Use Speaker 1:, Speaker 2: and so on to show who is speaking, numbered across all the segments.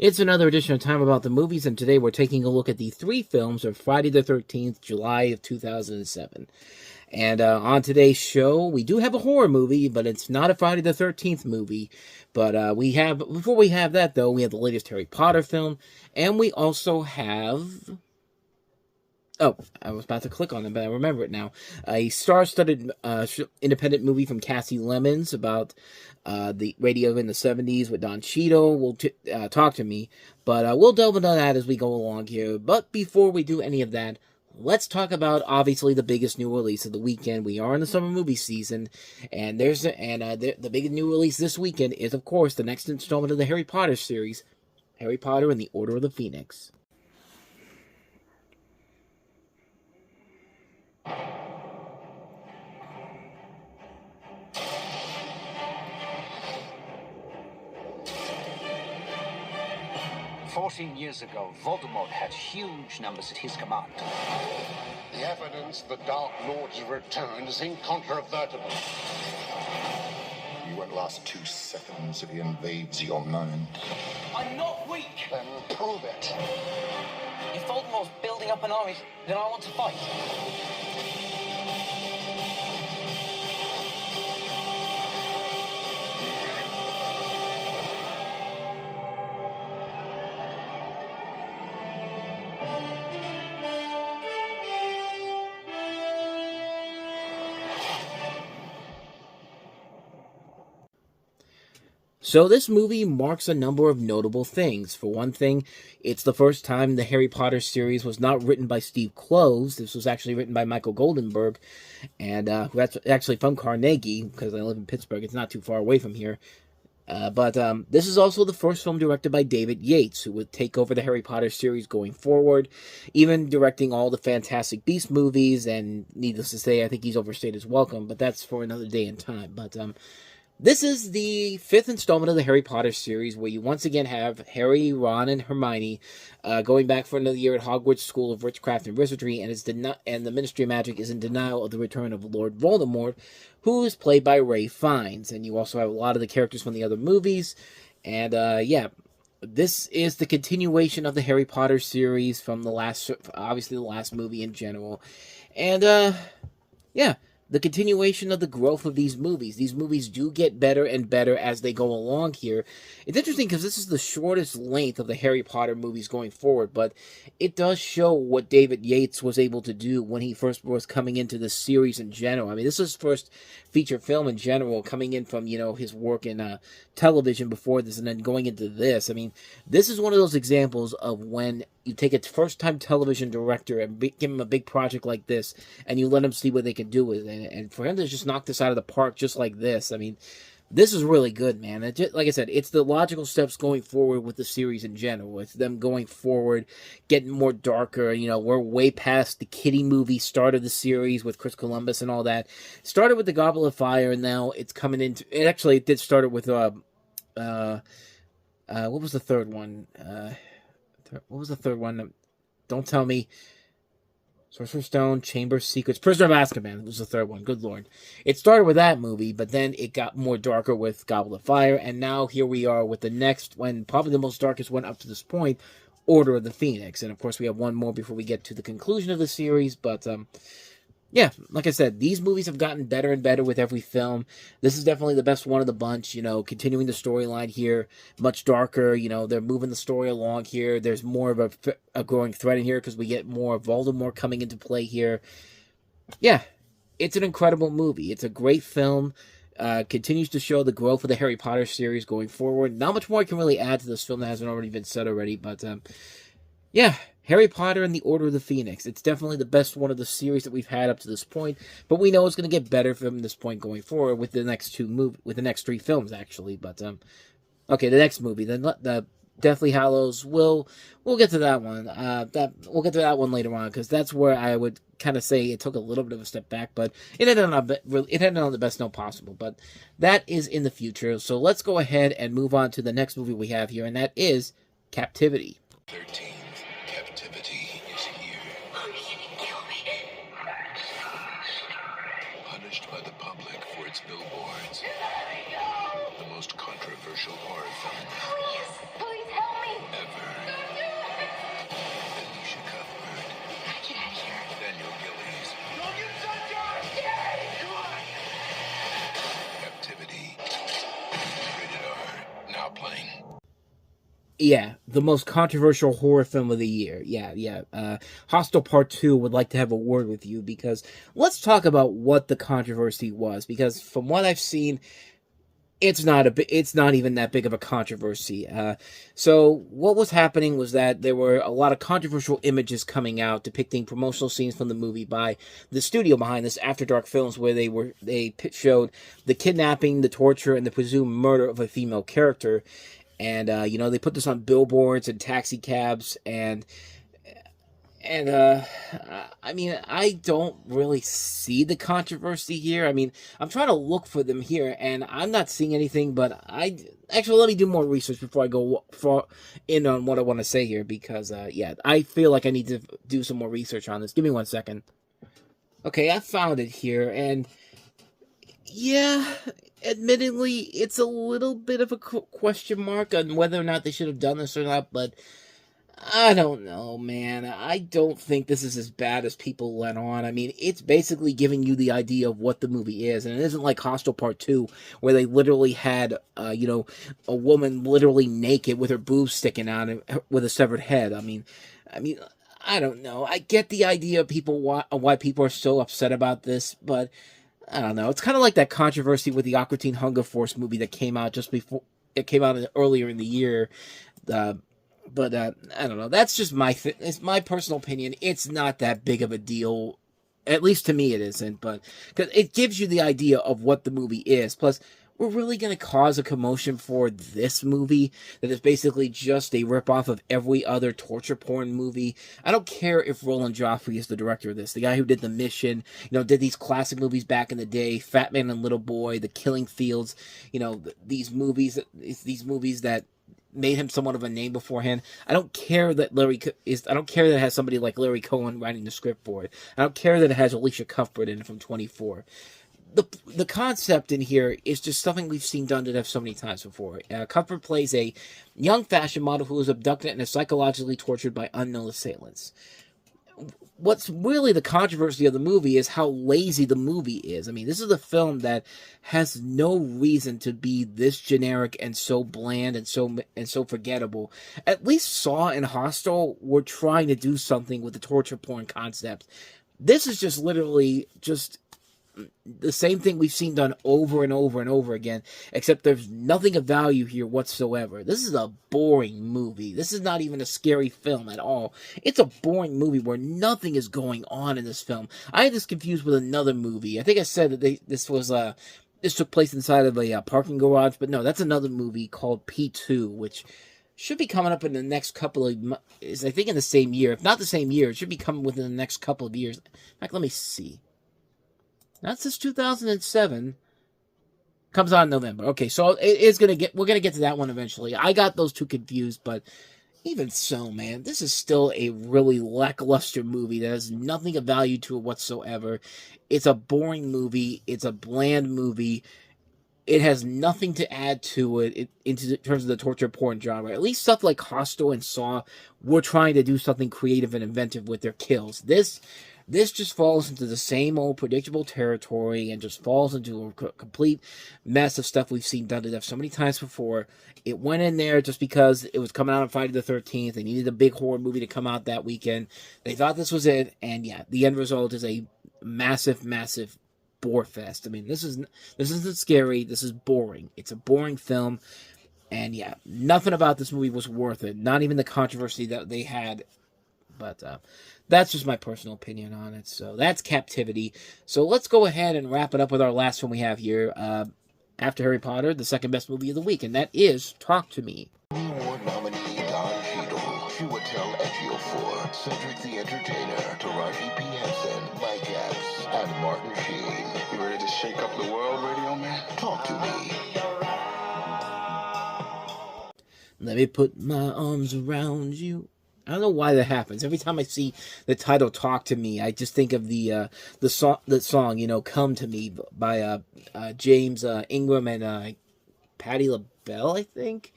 Speaker 1: It's another edition of Time About the Movies, and today we're taking a look at the 3 films of Friday the 13th, July of 2007. And on today's show, we do have a horror movie, but it's not a Friday the 13th movie. But before we have that, though, we have the latest Harry Potter film, and we also have... Oh, I was about to click on it, but I remember it now. A star-studded independent movie from Cassie Lemons about the radio in the 70s with Don Cheadle will talk to me. But we'll delve into that as we go along here. But before we do any of that, let's talk about, obviously, the biggest new release of the weekend. We are in the summer movie season, and the biggest new release this weekend is, of course, the next installment of the Harry Potter series, Harry Potter and the Order of the Phoenix.
Speaker 2: Years ago, Voldemort had huge numbers at his command.
Speaker 3: The evidence the Dark Lord's return is incontrovertible.
Speaker 4: You won't last 2 seconds if he invades your mind.
Speaker 2: I'm not weak.
Speaker 3: Then prove it.
Speaker 2: If Voldemort's building up an army, then I want to fight.
Speaker 1: So this movie marks a number of notable things. For one thing, it's the first time the Harry Potter series was not written by Steve Kloves. This was actually written by Michael Goldenberg, and that's actually from Carnegie, because I live in Pittsburgh. It's not too far away from here. But this is also the first film directed by David Yates, who would take over the Harry Potter series going forward, even directing all the Fantastic Beasts movies, and needless to say, I think he's overstayed his welcome, but that's for another day and time. But this is the 5th installment of the Harry Potter series, where you once again have Harry, Ron, and Hermione going back for another year at Hogwarts School of Witchcraft and Wizardry, and the Ministry of Magic is in denial of the return of Lord Voldemort, who is played by Ralph Fiennes. And you also have a lot of the characters from the other movies, and this is the continuation of the Harry Potter series from the last movie in general, and the continuation of the growth of these movies. These movies do get better and better as they go along here. It's interesting because this is the shortest length of the Harry Potter movies going forward, but it does show what David Yates was able to do when he first was coming into the series in general. I mean, this is his first feature film in general, coming in from, his work in television before this and then going into this. I mean, this is one of those examples of when you take a first-time television director and give him a big project like this, and you let him see what they can do with it. And for him to just knock this out of the park just like this, I mean, this is really good, man. Like I said, it's the logical steps going forward with the series in general. It's them going forward, getting more darker. We're way past the kiddie movie start of the series with Chris Columbus and all that. Started with the Goblet of Fire, and now it's coming into... It did start with... what was the third one? What was the third one? Don't tell me. Sorcerer's Stone, Chamber of Secrets, Prisoner of Azkaban was the third one. Good Lord. It started with that movie, but then it got more darker with Goblet of Fire, and now here we are with the next one, probably the most darkest one up to this point, Order of the Phoenix. And of course we have one more before we get to the conclusion of the series, but yeah, like I said, these movies have gotten better and better with every film. This is definitely the best one of the bunch, continuing the storyline here, much darker, they're moving the story along here. There's more of a growing thread in here because we get more Voldemort coming into play here. Yeah, it's an incredible movie. It's a great film. Continues to show the growth of the Harry Potter series going forward. Not much more I can really add to this film that hasn't already been said already, but yeah, Harry Potter and the Order of the Phoenix. It's definitely the best one of the series that we've had up to this point, but we know it's going to get better from this point going forward with the next 3 films, actually. But okay, the next movie, the Deathly Hallows, we'll get to that one. We'll get to that one later on, because that's where I would kind of say it took a little bit of a step back, but it ended on the best note possible. But that is in the future, so let's go ahead and move on to the next movie we have here, and that is Captivity.
Speaker 4: 13th Captivity is here.
Speaker 5: Oh, you're gonna kill me.
Speaker 4: Punished by the public for its billboards. The most controversial horror film
Speaker 5: Please help me.
Speaker 1: Yeah, the most controversial horror film of the year. Yeah. Hostel Part 2 would like to have a word with you because let's talk about what the controversy was. Because from what I've seen, it's not even that big of a controversy. So what was happening was that there were a lot of controversial images coming out depicting promotional scenes from the movie by the studio behind this, After Dark Films, where they showed the kidnapping, the torture, and the presumed murder of a female character. And they put this on billboards and taxi cabs, and I mean, I don't really see the controversy here. I mean, I'm trying to look for them here, and I'm not seeing anything. But let me do more research before I go far in on what I want to say here, because I feel like I need to do some more research on this. Give me 1 second. Okay, I found it here, and yeah, admittedly, it's a little bit of a question mark on whether or not they should have done this or not, but I don't know, man. I don't think this is as bad as people let on. I mean, it's basically giving you the idea of what the movie is, and it isn't like Hostel Part 2, where they literally had, a woman literally naked with her boobs sticking out and with a severed head. I mean, I don't know. I get the idea of why people are so upset about this, but I don't know. It's kind of like that controversy with the Aqua Teen Hunger Force movie that came out earlier in the year. But I don't know. That's just it's my personal opinion. It's not that big of a deal. At least to me it isn't. But because it gives you the idea of what the movie is. Plus, we're really going to cause a commotion for this movie that is basically just a ripoff of every other torture porn movie. I don't care if Roland Joffrey is the director of this. The guy who did The Mission, did these classic movies back in the day, Fat Man and Little Boy, The Killing Fields, these movies that made him somewhat of a name beforehand. I don't care that I don't care that it has somebody like Larry Cohen writing the script for it. I don't care that it has Alicia Cuthbert in it from 24. The concept in here is just something we've seen done to death so many times before. Cuthbert plays a young fashion model who is abducted and is psychologically tortured by unknown assailants. What's really the controversy of the movie is how lazy the movie is. I mean, this is a film that has no reason to be this generic and so bland and so forgettable. At least Saw and Hostel were trying to do something with the torture porn concept. This is just literally just the same thing we've seen done over and over and over again, except there's nothing of value here whatsoever. This is a boring movie. This is not even a scary film at all. It's a boring movie where nothing is going on in this film. I had this confused with another movie. I think I said that this took place inside of a parking garage, but no, that's another movie called P2, which should be coming up in the next couple of months. I think in the same year. If not the same year, it should be coming within the next couple of years. In fact, let me see. That's this 2007. Comes out in November. Okay, so we're gonna get to that one eventually. I got those two confused, but even so, man, this is still a really lackluster movie that has nothing of value to it whatsoever. It's a boring movie. It's a bland movie. It has nothing to add to it in terms of the torture porn genre. At least stuff like Hostel and Saw were trying to do something creative and inventive with their kills. This just falls into the same old predictable territory and just falls into a complete mess of stuff we've seen done to death so many times before. It went in there just because it was coming out on Friday the 13th. They needed a big horror movie to come out that weekend. They thought this was it, and yeah, the end result is a massive, massive bore fest. I mean, this isn't scary. This is boring. It's a boring film, and yeah, nothing about this movie was worth it. Not even the controversy that they had. But that's just my personal opinion on it. So that's Captivity. So let's go ahead and wrap it up with our last one we have here. After Harry Potter, the second best movie of the week, and that is Talk to Me.
Speaker 4: Award nominee Don Cheadle, Chiwetel Ejiofor, Cedric the Entertainer, Taraji P. Henson, Mike Epps, and Martin Sheen. You ready to shake up the world, Radio Man? Talk to me.
Speaker 1: Let me put my arms around you. I don't know why that happens. Every time I see the title "Talk to Me," I just think of the song, "Come to Me" by James Ingram and Patti LaBelle, I think.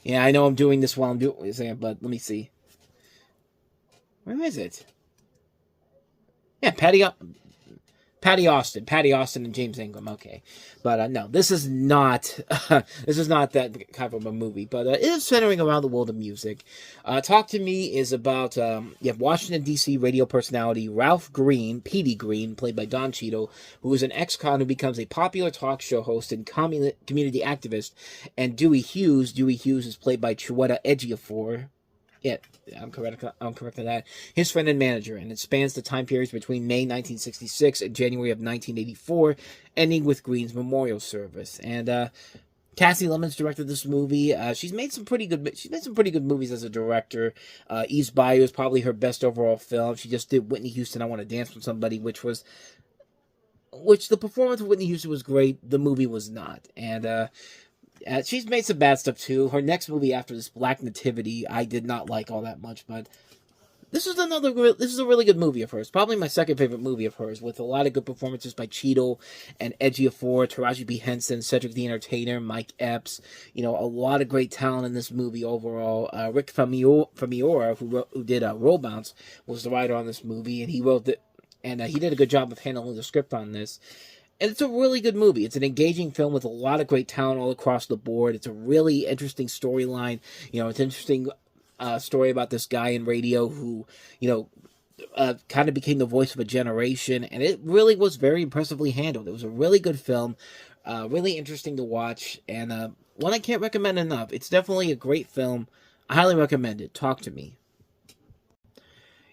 Speaker 1: Yeah, I know I'm doing this while I'm doing this, but let me see. Where is it? Yeah, Patty Austin, and James Ingram. Okay, but no, this is not this is not that kind of a movie. But it is centering around the world of music. Talk to Me is about you have Washington D.C. radio personality Ralph Green, Petey Green, played by Don Cheadle, who is an ex-con who becomes a popular talk show host and community activist, and Dewey Hughes. Dewey Hughes is played by Chiwetel Ejiofor. Yeah, I'm correct on that. His friend and manager, and it spans the time periods between May 1966 and January of 1984, ending with Green's memorial service. And Cassie Lemons directed this movie. She's made some pretty good movies as a director. East Bayou is probably her best overall film. She just did Whitney Houston, I Want to Dance with Somebody, which the performance of Whitney Houston was great. The movie was not, and she's made some bad stuff too. Her next movie after this, Black Nativity, I did not like all that much, but this is a really good movie of hers. Probably my second favorite movie of hers, with a lot of good performances by Cheadle and Ejiofor, Taraji P. Henson, Cedric the Entertainer, Mike Epps. A lot of great talent in this movie overall. Rick Famuyiwa, who did Roll Bounce, was the writer on this movie, and he wrote it, and he did a good job of handling the script on this. And it's a really good movie. It's an engaging film with a lot of great talent all across the board. It's a really interesting storyline. It's an interesting story about this guy in radio who, kind of became the voice of a generation. And it really was very impressively handled. It was a really good film, really interesting to watch, and one I can't recommend enough. It's definitely a great film. I highly recommend it. Talk to Me.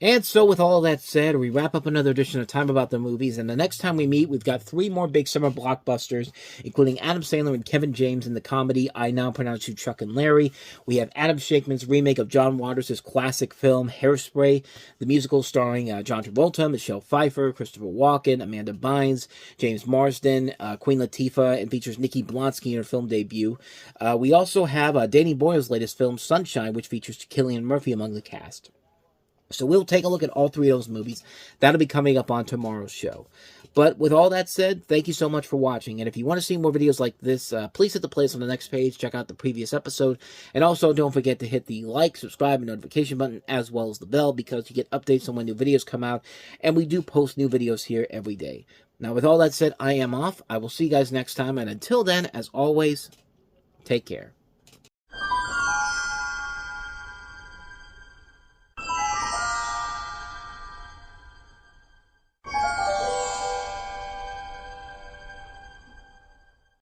Speaker 1: And so with all that said, we wrap up another edition of Time About the Movies, and the next time we meet, we've got 3 more big summer blockbusters, including Adam Sandler and Kevin James in the comedy I Now Pronounce You Chuck and Larry. We have Adam Shakeman's remake of John Waters' classic film Hairspray, the musical starring John Travolta, Michelle Pfeiffer, Christopher Walken, Amanda Bynes, James Marsden, Queen Latifah, and features Nikki Blonsky in her film debut. We also have Danny Boyle's latest film, Sunshine, which features Cillian Murphy among the cast. So we'll take a look at all 3 of those movies. That'll be coming up on tomorrow's show. But with all that said, thank you so much for watching. And if you want to see more videos like this, please hit the playlist on the next page. Check out the previous episode. And also don't forget to hit the like, subscribe, and notification button, as well as the bell, because you get updates on when new videos come out. And we do post new videos here every day. Now, with all that said, I am off. I will see you guys next time. And until then, as always, take care.